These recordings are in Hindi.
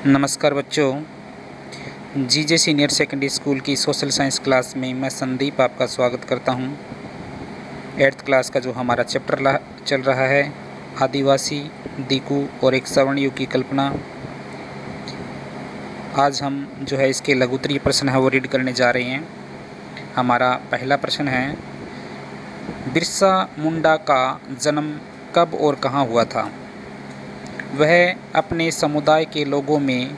नमस्कार बच्चों, जीजे सीनियर सेकेंडरी स्कूल की सोशल साइंस क्लास में मैं संदीप आपका स्वागत करता हूं। 8th क्लास का जो हमारा चैप्टर चल रहा है आदिवासी, दीकू और एक सवर्ण युग की कल्पना। आज हम जो है इसके लघुत्तरीय प्रश्न है वो रीड करने जा रहे हैं। हमारा पहला प्रश्न है, बिरसा मुंडा का जन्म कब और कहाँ हुआ था? वह अपने समुदाय के लोगों में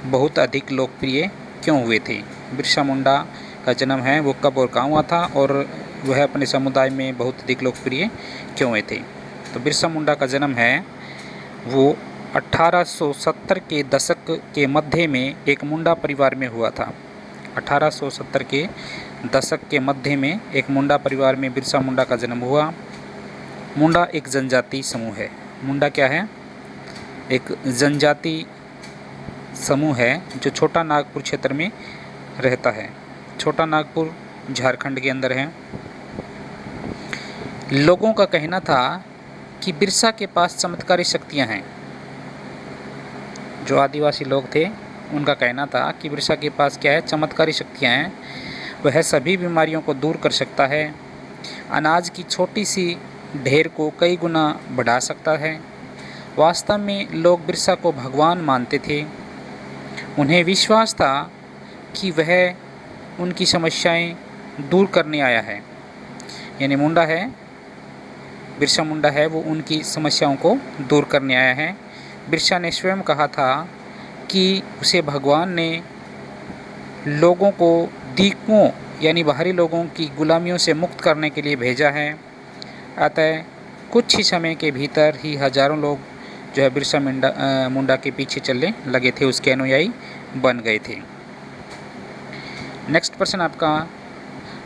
बहुत अधिक लोकप्रिय क्यों हुए थे? बिरसा मुंडा का जन्म है वो कब और कहाँ हुआ था और वह अपने समुदाय में बहुत अधिक लोकप्रिय क्यों हुए थे? तो बिरसा मुंडा का जन्म है वो 1870 के दशक के मध्य में एक मुंडा परिवार में हुआ था। 1870 के दशक के मध्य में एक मुंडा परिवार में बिरसा मुंडा का जन्म हुआ। मुंडा एक जनजाति समूह है। मुंडा क्या है? एक जनजाति समूह है जो छोटा नागपुर क्षेत्र में रहता है। छोटा नागपुर झारखंड के अंदर है। लोगों का कहना था कि बिरसा के पास चमत्कारी शक्तियां हैं। जो आदिवासी लोग थे उनका कहना था कि बिरसा के पास क्या है? चमत्कारी शक्तियां हैं। वह सभी बीमारियों को दूर कर सकता है, अनाज की छोटी सी ढेर को कई गुना बढ़ा सकता है। वास्तव में लोग बिरसा को भगवान मानते थे। उन्हें विश्वास था कि वह उनकी समस्याएं दूर करने आया है। यानी मुंडा है, बिरसा मुंडा है, वो उनकी समस्याओं को दूर करने आया है। बिरसा ने स्वयं कहा था कि उसे भगवान ने लोगों को दीकुओं यानी बाहरी लोगों की गुलामियों से मुक्त करने के लिए भेजा है। अतः कुछ ही समय के भीतर ही हजारों लोग जो है बिरसा मुंडा के पीछे चलने लगे थे, उसके अनुयायी बन गए थे। नेक्स्ट प्रश्न आपका,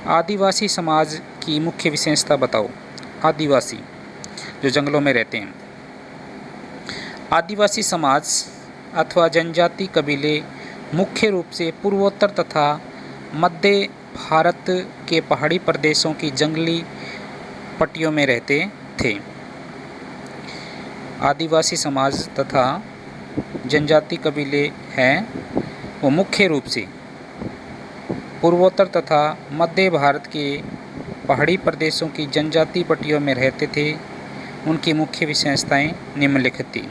आदिवासी समाज की मुख्य विशेषता बताओ। आदिवासी जो जंगलों में रहते हैं। आदिवासी समाज अथवा जनजाति कबीले मुख्य रूप से पूर्वोत्तर तथा मध्य भारत के पहाड़ी प्रदेशों की जंगली पट्टियों में रहते थे। आदिवासी समाज तथा जनजाति कबीले हैं वो मुख्य रूप से पूर्वोत्तर तथा मध्य भारत के पहाड़ी प्रदेशों की जनजाति पट्टियों में रहते थे। उनकी मुख्य विशेषताएं निम्नलिखित थी।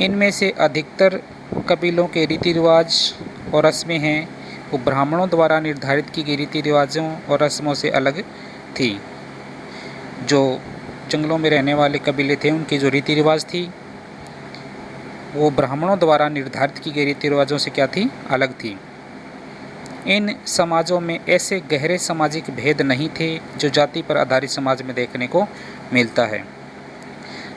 इनमें से अधिकतर कबीलों के रीति रिवाज और रस्में हैं वो ब्राह्मणों द्वारा निर्धारित की गई रीति रिवाजों और रस्मों से अलग थी। जो जंगलों में रहने वाले कबीले थे उनकी जो रीति रिवाज थी वो ब्राह्मणों द्वारा निर्धारित की गई रीति रिवाजों से क्या थी? अलग थी। इन समाजों में ऐसे गहरे सामाजिक भेद नहीं थे जो जाति पर आधारित समाज में देखने को मिलता है।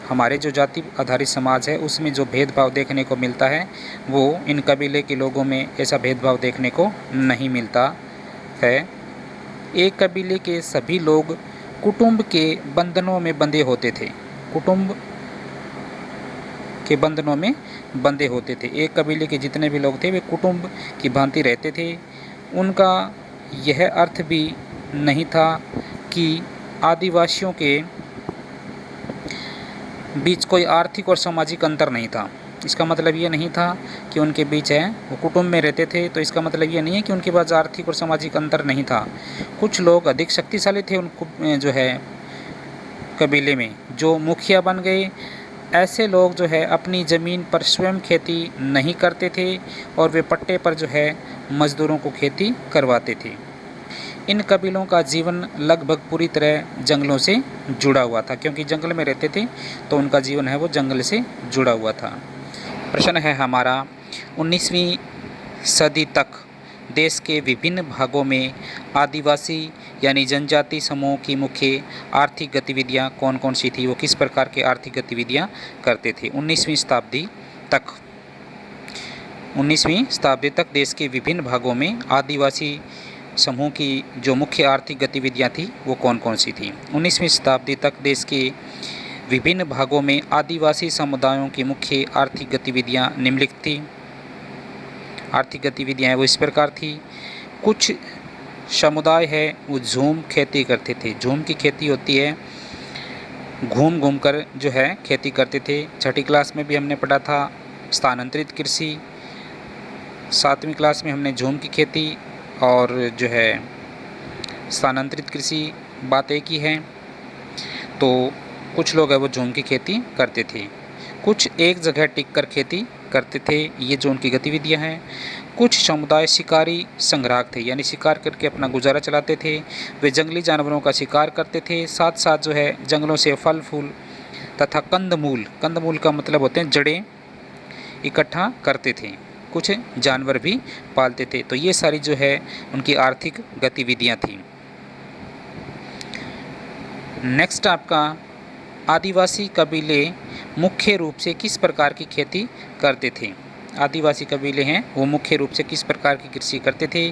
हमारे जो जाति आधारित समाज है उसमें जो भेदभाव देखने को मिलता है वो इन कबीले के लोगों में ऐसा भेदभाव देखने को नहीं मिलता है। एक कबीले के सभी लोग कुटुंब के बंधनों में बंधे होते थे। कुटुंब के बंधनों में बंधे होते थे। एक कबीले के जितने भी लोग थे वे कुटुंब की भांति रहते थे। उनका यह अर्थ भी नहीं था कि आदिवासियों के बीच कोई आर्थिक और सामाजिक अंतर नहीं था। इसका मतलब ये नहीं था कि उनके बीच है वो कुटुंब में रहते थे, तो इसका मतलब ये नहीं है कि उनके पास आर्थिक और सामाजिक अंतर नहीं था। कुछ लोग अधिक शक्तिशाली थे उनको जो है कबीले में जो मुखिया बन गए। ऐसे लोग जो है अपनी ज़मीन पर स्वयं खेती नहीं करते थे और वे पट्टे पर जो है मज़दूरों को खेती करवाते थे। इन कबीलों का जीवन लगभग पूरी तरह जंगलों से जुड़ा हुआ था, क्योंकि जंगल में रहते थे तो उनका जीवन है वो जंगल से जुड़ा हुआ था। प्रश्न है हमारा, 19वीं सदी तक देश के विभिन्न भागों में आदिवासी यानी जनजाति समूह की मुख्य आर्थिक गतिविधियां कौन कौन सी थी? वो किस प्रकार के आर्थिक गतिविधियां करते थे? 19वीं शताब्दी तक देश के विभिन्न भागों में आदिवासी समूह की जो मुख्य आर्थिक गतिविधियां थी वो कौन कौन सी थी? 19वीं शताब्दी तक देश के विभिन्न भागों में आदिवासी समुदायों की मुख्य आर्थिक गतिविधियां निम्नलिखित थी। आर्थिक गतिविधियां वो इस प्रकार थी। कुछ समुदाय है वो झूम खेती करते थे। झूम की खेती होती है घूम घूम कर जो है खेती करते थे। छठी क्लास में भी हमने पढ़ा था स्थानांतरित कृषि, 7वीं क्लास में हमने झूम की खेती और जो है स्थानांतरित कृषि बात एक ही है। तो कुछ लोग है वो झूम की खेती करते थे, कुछ एक जगह टिक कर खेती करते थे, ये जो उनकी गतिविधियां हैं। कुछ समुदाय शिकारी संग्राहक थे, यानी शिकार करके अपना गुजारा चलाते थे। वे जंगली जानवरों का शिकार करते थे, साथ साथ जो है जंगलों से फल फूल तथा कंदमूल, कंदमूल का मतलब होते हैं जड़ें, इकट्ठा करते थे। कुछ जानवर भी पालते थे। तो ये सारी जो है उनकी आर्थिक गतिविधियां थीं। नेक्स्ट आपका आदिवासी कबीले मुख्य रूप से किस प्रकार की खेती करते थे। आदिवासी कबीले हैं वो मुख्य रूप से किस प्रकार की कृषि करते थे,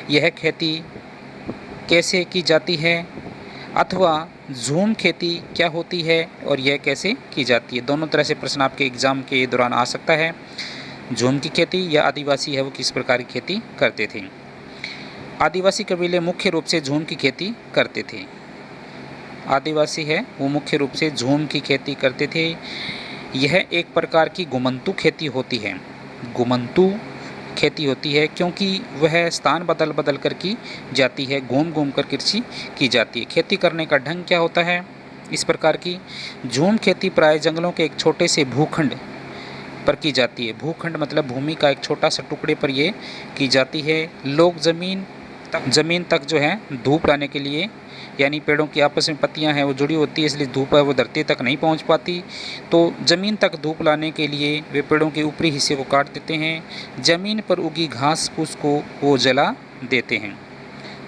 यह खेती कैसे की जाती है, अथवा झूम खेती क्या होती है और यह कैसे की जाती है। दोनों तरह से प्रश्न आपके एग्ज़ाम के दौरान आ सकता है। झूम की खेती या आदिवासी है वो किस प्रकार की खेती करते थे। आदिवासी कबीले मुख्य रूप से झूम की खेती करते थे। आदिवासी है वो मुख्य रूप से झूम की खेती करते थे। यह एक प्रकार की घुमंतू खेती होती है। घुमंतू खेती होती है क्योंकि वह स्थान बदल बदल कर की जाती है, घूम घूम कर कृषि की जाती है। खेती करने का ढंग क्या होता है इस प्रकार की, झूम खेती प्राय जंगलों के एक छोटे से भूखंड पर की जाती है। भूखंड मतलब भूमि का एक छोटा सा टुकड़े पर ये की जाती है। लोग ज़मीन तक जो है धूप लाने के लिए, यानी पेड़ों की आपस में पत्तियां हैं वो जुड़ी होती है, इसलिए धूप है वो धरती तक नहीं पहुंच पाती। तो ज़मीन तक धूप लाने के लिए वे पेड़ों के ऊपरी हिस्से को काट देते हैं। ज़मीन पर उगी घास फूस को वो जला देते हैं।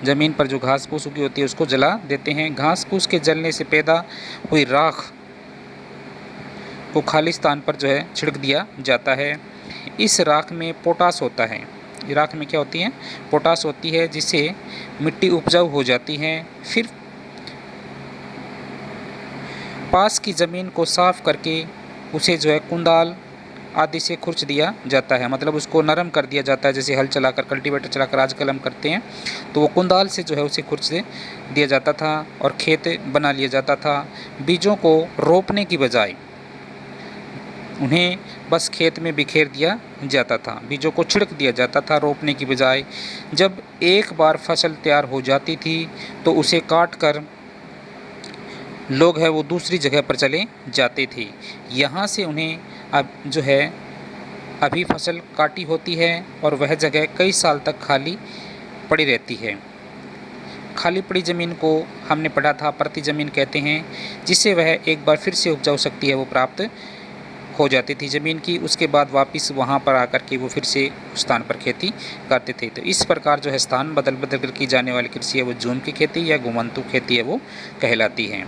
ज़मीन पर जो घास फूस उगी होती है उसको जला देते हैं। घास फूस के जलने से पैदा हुई राख को खाली स्थान पर जो है छिड़क दिया जाता है। इस राख में पोटास होता है। राख में क्या होती है, पोटास होती है, जिससे मिट्टी उपजाऊ हो जाती है। फिर पास की ज़मीन को साफ करके उसे जो है कुंदाल आदि से खुरच दिया जाता है, मतलब उसको नरम कर दिया जाता है। जैसे हल चलाकर, कल्टीवेटर चलाकर आजकल हम करते हैं, तो वो कुंदाल से जो है उसे खुरच दिया जाता था और खेत बना लिया जाता था। बीजों को रोपने की बजाय उन्हें बस खेत में बिखेर दिया जाता था, बीजों को छिड़क दिया जाता था रोपने की बजाय। जब एक बार फसल तैयार हो जाती थी तो उसे काट कर लोग है वो दूसरी जगह पर चले जाते थे। यहाँ से उन्हें अब जो है अभी फसल काटी होती है और वह जगह कई साल तक खाली पड़ी रहती है। खाली पड़ी ज़मीन को हमने पढ़ा था प्रति ज़मीन कहते हैं, जिससे वह एक बार फिर से उपजाऊ शक्ति है वो प्राप्त हो जाती थी ज़मीन की। उसके बाद वापस वहाँ पर आकर के वो फिर से उस स्थान पर खेती करते थे। तो इस प्रकार जो है स्थान बदल बदल कर की जाने वाली कृषि है वो झूम की खेती या घुमंतू खेती है वो कहलाती है।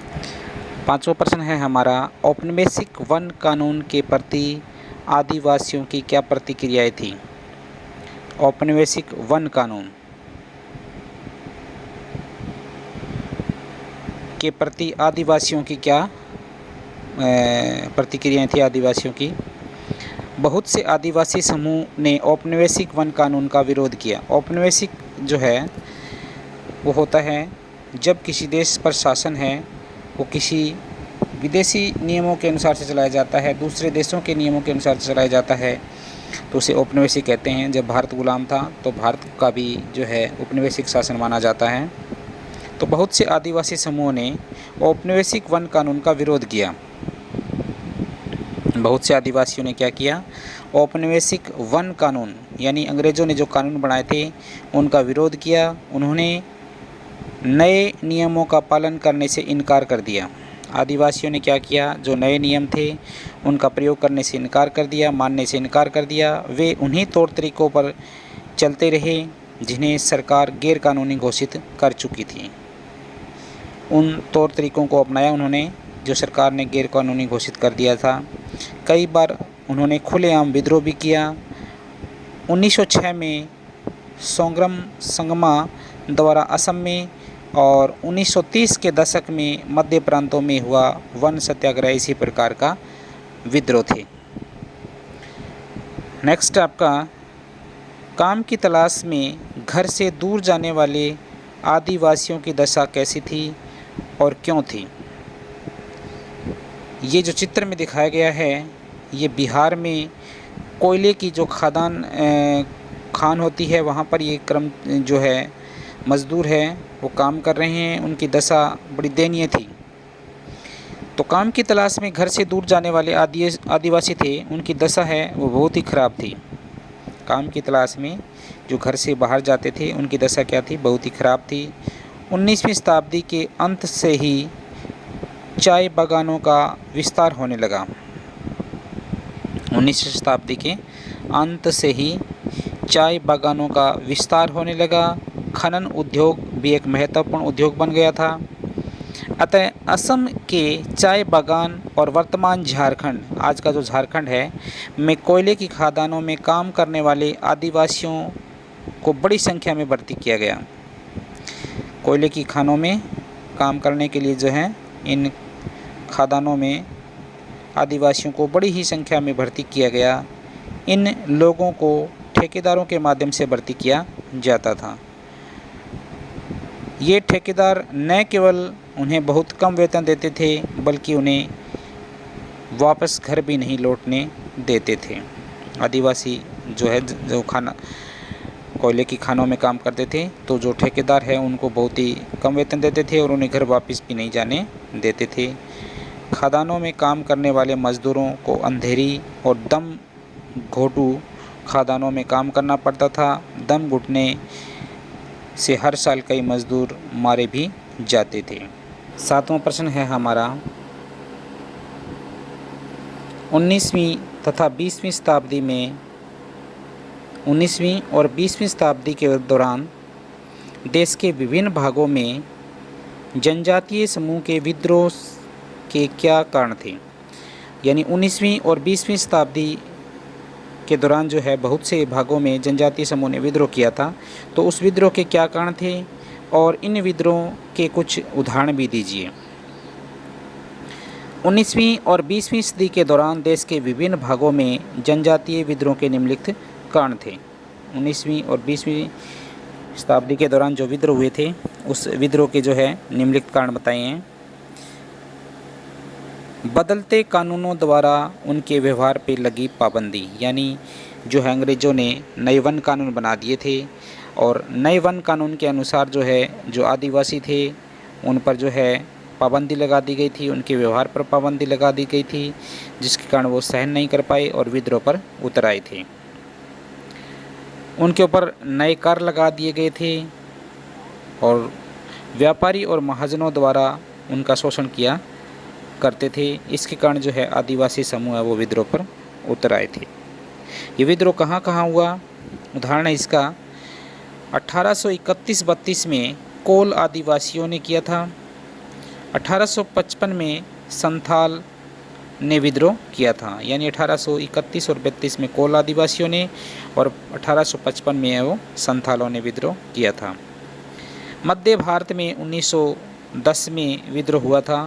5वां प्रश्न है हमारा, औपनिवेशिक वन कानून के प्रति आदिवासियों की क्या प्रतिक्रियाएं थी। औपनिवेशिक वन कानून के प्रति आदिवासियों की क्या प्रतिक्रियाएं थी आदिवासियों की। बहुत से आदिवासी समूह ने औपनिवेशिक वन कानून का विरोध किया। औपनिवेशिक जो है वो होता है जब किसी देश पर शासन है वो किसी विदेशी नियमों के अनुसार से चलाया जाता है, दूसरे देशों के नियमों के अनुसार से चलाया जाता है, तो उसे औपनिवेशिक कहते हैं। जब भारत गुलाम था तो भारत का भी जो है औपनिवेशिक शासन माना जाता है। तो बहुत से आदिवासी समूहों ने औपनिवेशिक वन कानून का विरोध किया। बहुत से आदिवासियों ने क्या किया, औपनिवेशिक वन कानून यानी अंग्रेज़ों ने जो कानून बनाए थे उनका विरोध किया। उन्होंने नए नियमों का पालन करने से इनकार कर दिया। आदिवासियों ने क्या किया, जो नए नियम थे उनका प्रयोग करने से इनकार कर दिया, मानने से इनकार कर दिया। वे उन्हीं तौर तरीक़ों पर चलते रहे जिन्हें सरकार गैर कानूनी घोषित कर चुकी थी। उन तौर तरीक़ों को अपनाया उन्होंने जो सरकार ने गैर कानूनी घोषित कर दिया था। कई बार उन्होंने खुलेआम विद्रोह भी किया। 1906 में सोंग्रम संगमा द्वारा असम में और 1930 के दशक में मध्य प्रांतों में हुआ वन सत्याग्रह इसी प्रकार का विद्रोह थे। नेक्स्ट आपका, काम की तलाश में घर से दूर जाने वाले आदिवासियों की दशा कैसी थी और क्यों थी। ये जो चित्र में दिखाया गया है ये बिहार में कोयले की जो खान होती है वहाँ पर ये क्रम जो है मज़दूर है वो काम कर रहे हैं। उनकी दशा बड़ी दयनीय थी। तो काम की तलाश में घर से दूर जाने वाले आदिवासी थे, उनकी दशा है वो बहुत ही ख़राब थी। काम की तलाश में जो घर से बाहर जाते थे उनकी दशा क्या थी, बहुत ही ख़राब थी। 19वीं शताब्दी के अंत से ही चाय बागानों का विस्तार होने लगा। 19वीं शताब्दी के अंत से ही चाय बागानों का विस्तार होने लगा। खनन उद्योग भी एक महत्वपूर्ण उद्योग बन गया था। अतः असम के चाय बागान और वर्तमान झारखंड, आज का जो झारखंड है, में कोयले की खदानों में काम करने वाले आदिवासियों को बड़ी संख्या में भर्ती किया गया। कोयले की खानों में काम करने के लिए जो है इन खदानों में आदिवासियों को बड़ी ही संख्या में भर्ती किया गया। इन लोगों को ठेकेदारों के माध्यम से भर्ती किया जाता था। ये ठेकेदार न केवल उन्हें बहुत कम वेतन देते थे बल्कि उन्हें वापस घर भी नहीं लौटने देते थे। आदिवासी जो है जो कोयले की खानों में काम करते थे तो जो ठेकेदार है उनको बहुत ही कम वेतन देते थे और उन्हें घर वापस भी नहीं जाने देते थे। खदानों में काम करने वाले मज़दूरों को अंधेरी और दम घोटू खदानों में काम करना पड़ता था। दम घुटने से हर साल कई मज़दूर मारे भी जाते थे। 7वां प्रश्न है हमारा, 19वीं तथा 20वीं शताब्दी में 19वीं और 20वीं शताब्दी के दौरान देश के विभिन्न भागों में जनजातीय समूह के विद्रोह के क्या कारण थे। यानी 19वीं और 20वीं शताब्दी के दौरान जो है बहुत से भागों में जनजातीय समूह ने विद्रोह किया था, तो उस विद्रोह के क्या कारण थे और इन विद्रोह के कुछ उदाहरण भी दीजिए। 19वीं और 20वीं सदी के दौरान देश के विभिन्न भागों में जनजातीय विद्रोह के निम्नलिखित कारण थे। 19वीं और 20वीं शताब्दी के दौरान जो विद्रोह हुए थे उस विद्रोह के जो है निम्नलिखित कारण बताए हैं। बदलते कानूनों द्वारा उनके व्यवहार पर लगी पाबंदी, यानी जो है अंग्रेज़ों ने नए वन कानून बना दिए थे और नए वन कानून के अनुसार जो है जो आदिवासी थे उन पर जो है पाबंदी लगा दी गई थी, उनके व्यवहार पर पाबंदी लगा दी गई थी, जिसके कारण वो सहन नहीं कर पाए और विद्रोह पर उतर आए थे। उनके ऊपर नए कर लगा दिए गए थे और व्यापारी और महाजनों द्वारा उनका शोषण किया करते थे। इसके कारण जो है आदिवासी समूह है वो विद्रोह पर उतर आए थे। ये विद्रोह कहाँ कहाँ हुआ, उदाहरण है इसका 1831-32 में कोल आदिवासियों ने किया था। 1855 में संथाल ने विद्रोह किया था, यानी 1831 और 32 में कोल आदिवासियों ने और 1855 में वो संथालों ने विद्रोह किया था। मध्य भारत में 1910 में विद्रोह हुआ था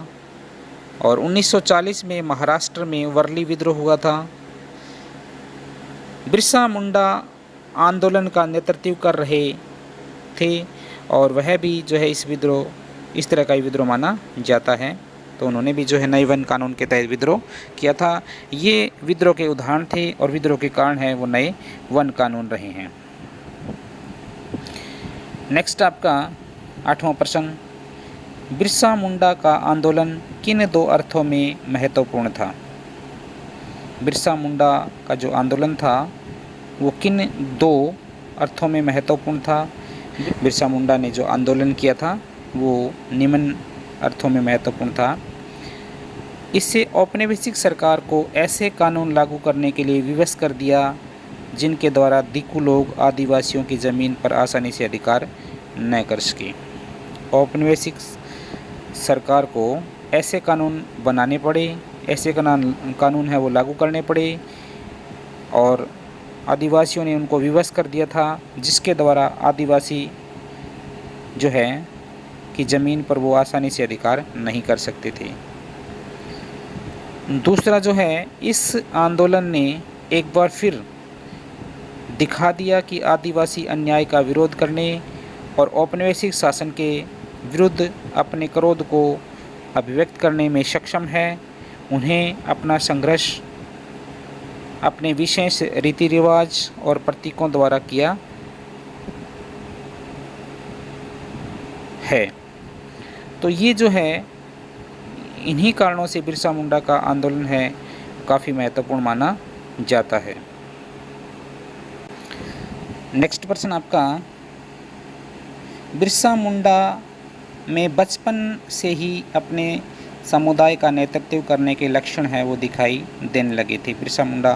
और 1940 में महाराष्ट्र में वर्ली विद्रोह हुआ था। बिरसा मुंडा आंदोलन का नेतृत्व कर रहे थे और वह भी जो है इस तरह का विद्रोह माना जाता है। तो उन्होंने भी जो है नए वन कानून के तहत विद्रोह किया था। ये विद्रोह के उदाहरण थे और विद्रोह के कारण है वो नए वन कानून रहे हैं। नेक्स्ट आपका 8वां प्रश्न, बिरसा मुंडा का आंदोलन किन दो अर्थों में महत्वपूर्ण था। बिरसा मुंडा का जो आंदोलन था वो किन दो अर्थों में महत्वपूर्ण था। बिरसा मुंडा ने जो आंदोलन किया था वो निम्न अर्थों में महत्वपूर्ण था। इससे औपनिवेशिक सरकार को ऐसे कानून लागू करने के लिए विवश कर दिया जिनके द्वारा दिक्कू लोग आदिवासियों की ज़मीन पर आसानी से अधिकार न कर सके। औपनिवेशिक सरकार को ऐसे कानून बनाने पड़े, ऐसे कानून है वो लागू करने पड़े और आदिवासियों ने उनको विवश कर दिया था जिसके द्वारा आदिवासी जो है कि ज़मीन पर वो आसानी से अधिकार नहीं कर सकते थे। दूसरा जो है, इस आंदोलन ने एक बार फिर दिखा दिया कि आदिवासी अन्याय का विरोध करने और औपनिवेशिक शासन के विरुद्ध अपने क्रोध को अभिव्यक्त करने में सक्षम है उन्हें अपना संघर्ष अपने विशेष रीति रिवाज और प्रतीकों द्वारा किया है। तो ये जो है, इन्हीं कारणों से बिरसा मुंडा का आंदोलन है काफ़ी महत्वपूर्ण माना जाता है। नेक्स्ट प्रश्न आपका, बिरसा मुंडा में बचपन से ही अपने समुदाय का नेतृत्व करने के लक्षण है वो दिखाई देने लगे थे। बिरसा मुंडा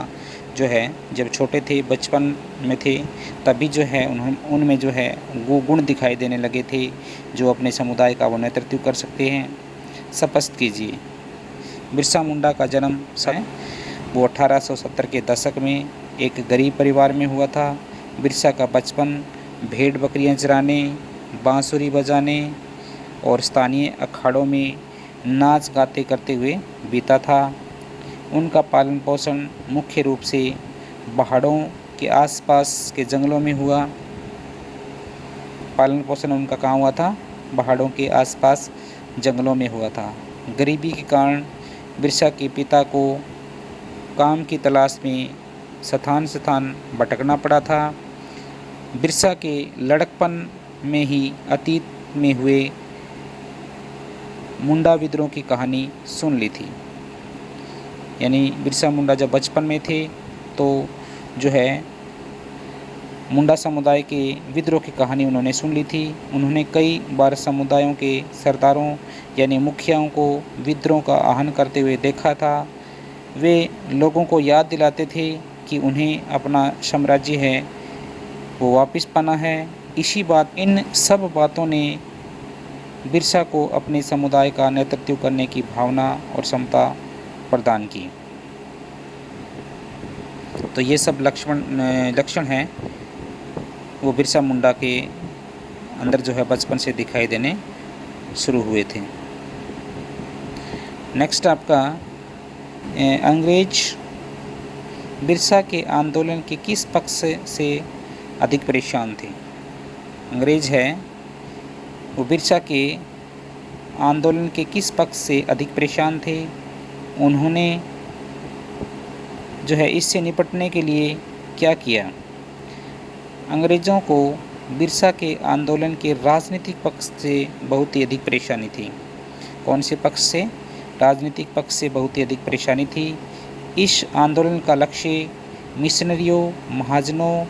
जो है जब छोटे थे, बचपन में थे, तभी जो है उनमें जो है वो गुण दिखाई देने लगे थे जो अपने समुदाय का वो नेतृत्व कर सकते हैं। स्पष्ट कीजिए। बिरसा मुंडा का जन्म वो 1870 के दशक में एक गरीब परिवार में हुआ था। बिरसा का बचपन भेड़ बकरियां चराने, बांसुरी बजाने और स्थानीय अखाड़ों में नाच गाते करते हुए बीता था। उनका पालन पोषण मुख्य रूप से पहाड़ों के आसपास के जंगलों में हुआ। पालन पोषण उनका कहाँ हुआ था? पहाड़ों के आसपास जंगलों में हुआ था। गरीबी के कारण बिरसा के पिता को काम की तलाश में स्थान स्थान भटकना पड़ा था। बिरसा के लड़कपन में ही अतीत में हुए मुंडा विद्रोह की कहानी सुन ली थी। यानी बिरसा मुंडा जब बचपन में थे तो जो है मुंडा समुदाय के विद्रोह की कहानी उन्होंने सुन ली थी। उन्होंने कई बार समुदायों के सरदारों यानी मुखियाओं को विद्रोह का आह्वान करते हुए देखा था। वे लोगों को याद दिलाते थे कि उन्हें अपना साम्राज्य है वो वापस पाना है। इन सब बातों ने बिरसा को अपने समुदाय का नेतृत्व करने की भावना और क्षमता प्रदान की। तो ये सब लक्षण हैं वो बिरसा मुंडा के अंदर जो है बचपन से दिखाई देने शुरू हुए थे। नेक्स्ट आपका, अंग्रेज बिरसा के आंदोलन के किस पक्ष से अधिक परेशान थे? अंग्रेज है वो बिरसा के आंदोलन के किस पक्ष से अधिक परेशान थे? उन्होंने जो है इससे निपटने के लिए क्या किया? अंग्रेज़ों को बिरसा के आंदोलन के राजनीतिक पक्ष से बहुत ही अधिक परेशानी थी। कौन से पक्ष से? राजनीतिक पक्ष से बहुत ही अधिक परेशानी थी। इस आंदोलन का लक्ष्य मिशनरियों, महाजनों,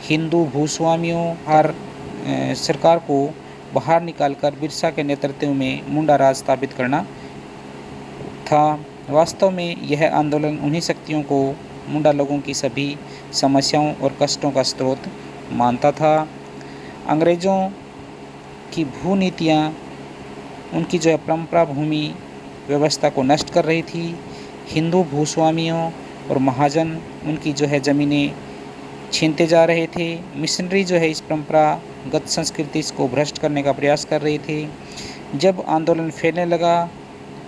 हिंदू भूस्वामियों और सरकार को बाहर निकालकर बिरसा के नेतृत्व में मुंडा राज स्थापित करना था। वास्तव में यह आंदोलन उन्हीं शक्तियों को मुंडा लोगों की सभी समस्याओं और कष्टों का स्रोत मानता था। अंग्रेज़ों की भूनीतियाँ उनकी जो है परंपरा भूमि व्यवस्था को नष्ट कर रही थी। हिंदू भूस्वामियों और महाजन उनकी जो है ज़मीनें छीनते जा रहे थे। मिशनरी जो है इस परंपरागत संस्कृति को भ्रष्ट करने का प्रयास कर रहे थे। जब आंदोलन फैलने लगा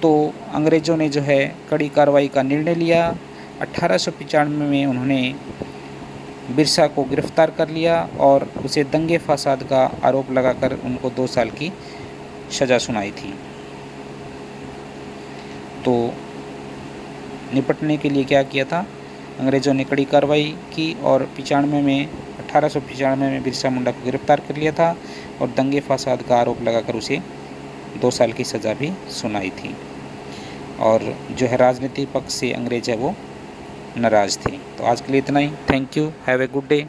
तो अंग्रेज़ों ने जो है कड़ी कार्रवाई का निर्णय लिया। 1895 में उन्होंने बिरसा को गिरफ्तार कर लिया और उसे दंगे फसाद का आरोप लगाकर उनको 2 साल की सज़ा सुनाई थी। तो निपटने के लिए क्या किया था? अंग्रेज़ों ने कड़ी कार्रवाई की और 1895 में बिरसा मुंडा को गिरफ्तार कर लिया था और दंगे फसाद का आरोप लगाकर उसे 2 साल की सज़ा भी सुनाई थी। और जो है राजनीतिक पक्ष से अंग्रेज है वो नाराज़ थे। तो आज के लिए इतना ही। Thank you. Have a good day.